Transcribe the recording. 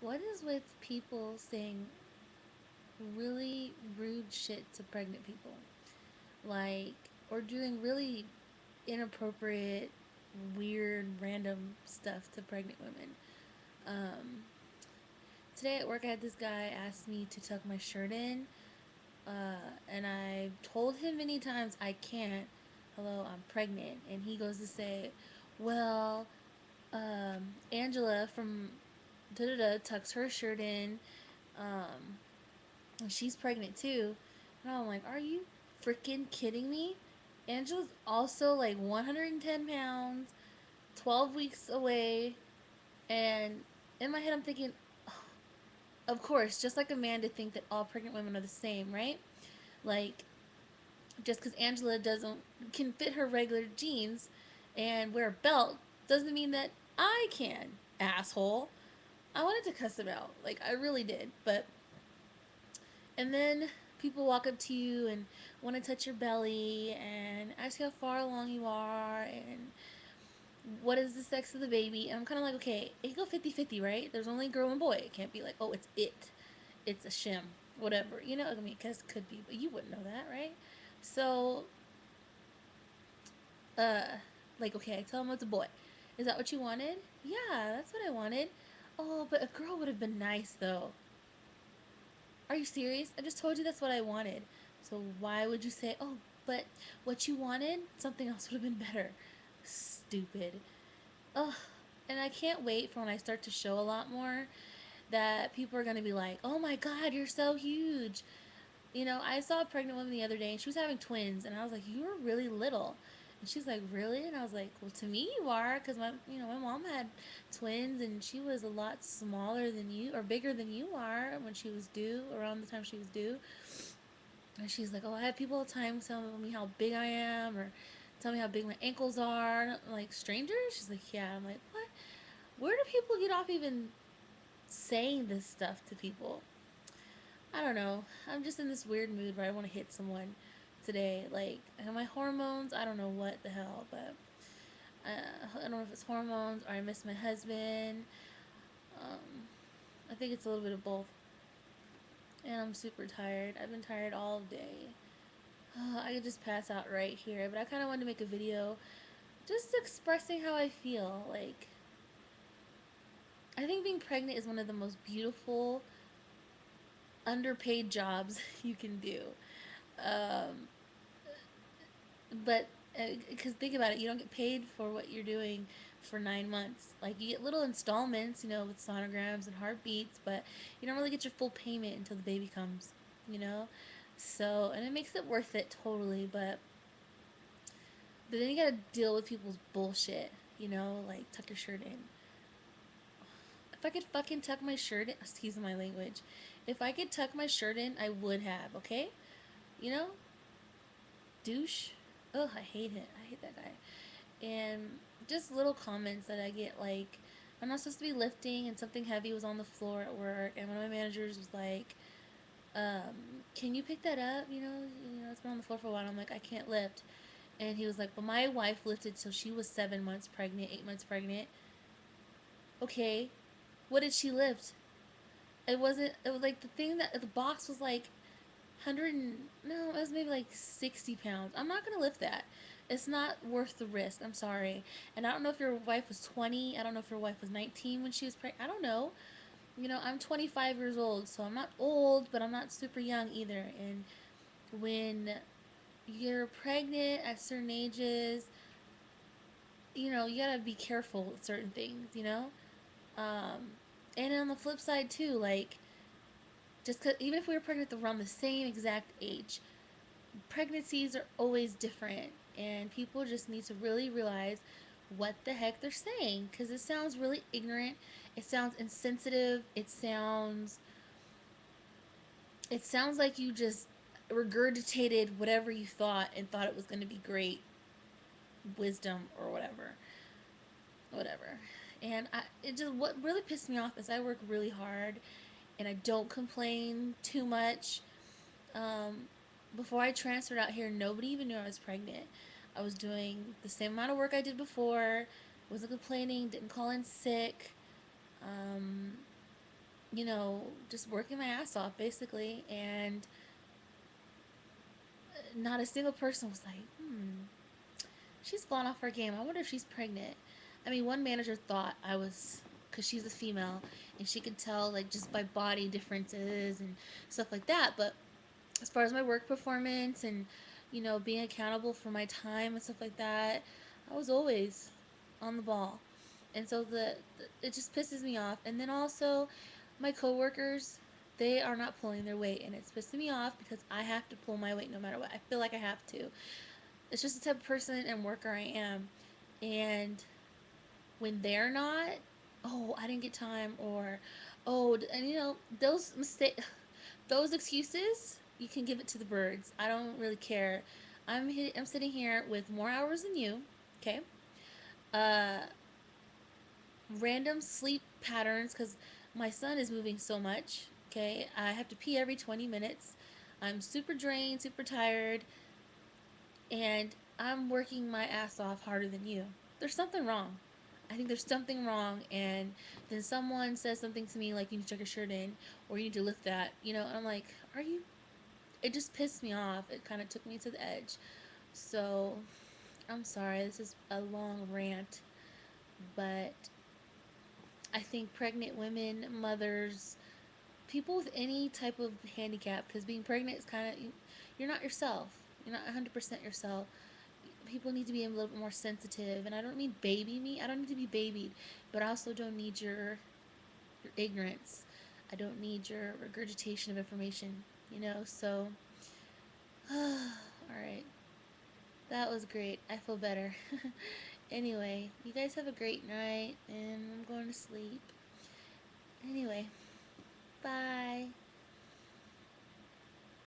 What is with people saying really rude shit to pregnant people? Like, or doing really inappropriate, weird, random stuff to pregnant women. Um, Today at work, I had this guy ask me to tuck my shirt in, and I told him many times I can't. Hello, I'm pregnant. And he goes to say, well, Angela from da da da tucks her shirt in. Um, and she's pregnant too. And I'm like, are you freaking kidding me? Angela's also like 110 pounds, 12 weeks away. And in my head, I'm thinking, oh, of course, just like a man to think that all pregnant women are the same, right? Like, just because Angela doesn't can fit her regular jeans and wear a belt doesn't mean that I can, asshole. I wanted to cuss him out. Like, I really did. But and then people walk up to you and want to touch your belly and ask you how far along you are and what is the sex of the baby. And I'm kind of like, okay, it can go 50-50, right? There's only girl and boy. It can't be like, oh, it's it. It's a shim. Whatever. You know, I mean, because it could be, but you wouldn't know that, right? So, uh, like, okay, I tell him it's a boy. Is that what you wanted? Yeah, that's what I wanted. Oh, but a girl would have been nice, though. Are you serious? I just told you that's what I wanted. So why would you say, oh, but what you wanted, something else would have been better? Stupid. Ugh. And I can't wait for when I start to show a lot more that people are going to be like, oh my God, you're so huge. You know, I saw a pregnant woman the other day and she was having twins, and I was like, you were really little. And she's like, really? And I was like, well, to me you are, because my mom had twins, and she was a lot smaller than you, or bigger than you are when she was due, around the time she was due. And she's like, oh, I have people all the time telling me how big I am, or tell me how big my ankles are. And I'm like, strangers? She's like, yeah. I'm like, what? Where do people get off even saying this stuff to people? I don't know. I'm just in this weird mood where I want to hit someone today. Like, my hormones, I don't know what the hell, but I don't know if it's hormones or I miss my husband. Um, I think it's a little bit of both. And I'm super tired. I've been tired all day. I could just pass out right here, but I kind of wanted to make a video just expressing how I feel. Like, I think being pregnant is one of the most beautiful, underpaid jobs you can do. Um, but because think about it, you don't get paid for what you're doing for 9 months. Like, you get little installments, with sonograms and heartbeats, but you don't really get your full payment until the baby comes. You know, so and it makes it worth it totally. But then you gotta deal with people's bullshit. Like, tuck your shirt in. If I could fucking tuck my shirt in, excuse my language. If I could tuck my shirt in, I would have. Okay, you know, douche. Ugh, I hate it. I hate that guy. And just little comments that I get, like, I'm not supposed to be lifting and something heavy was on the floor at work, and one of my managers was like, can you pick that up? It's been on the floor for a while. I'm like, I can't lift. And he was like, well, my wife lifted till she was 7 months pregnant, 8 months pregnant. Okay, what did she lift? It was like the thing that the box was like 100 no, it was maybe like 60 pounds. I'm not gonna lift that. It's not worth the risk. I'm sorry. And I don't know if your wife was 20. I don't know if your wife was 19 when she was pregnant. I don't know. I'm 25 years old, so I'm not old, but I'm not super young either. And when you're pregnant at certain ages, you gotta be careful with certain things. Um, and on the flip side too, like, just cause, even if we were pregnant around the same exact age, pregnancies are always different, and people just need to really realize what the heck they're saying, because it sounds really ignorant, it sounds insensitive, it sounds like you just regurgitated whatever you thought and thought it was going to be great wisdom or whatever. And what really pissed me off is I work really hard and I don't complain too much. Um, Before I transferred out here, nobody even knew I was pregnant. I was doing the same amount of work I did before, wasn't complaining, didn't call in sick. Um, just working my ass off basically, and not a single person was like, she's gone off her game. I wonder if she's pregnant. I mean, one manager thought I was, because she's a female, and she could tell, like, just by body differences and stuff like that. But as far as my work performance and, being accountable for my time and stuff like that, I was always on the ball. And so it just pisses me off. And then also, my coworkers, they are not pulling their weight, and it's pissing me off because I have to pull my weight no matter what. I feel like I have to. It's just the type of person and worker I am. And when they're not, oh, I didn't get time, or oh, and those those excuses, you can give it to the birds. I don't really care. I'm sitting here with more hours than you, okay? Uh, Random sleep patterns because my son is moving so much. Okay, I have to pee every 20 minutes. I'm super drained, super tired, and I'm working my ass off harder than you. There's something wrong. I think there's something wrong, and then someone says something to me like, you need to check your shirt in, or you need to lift that, and I'm like, are you? It just pissed me off. It kind of took me to the edge. So, I'm sorry, this is a long rant, but I think pregnant women, mothers, people with any type of handicap, because being pregnant is kind of, you're not yourself. You're not 100% yourself. People need to be a little bit more sensitive, and I don't mean baby me. I don't need to be babied, but I also don't need your ignorance. I don't need your regurgitation of information, So, all right, that was great. I feel better. Anyway, you guys have a great night, and I'm going to sleep.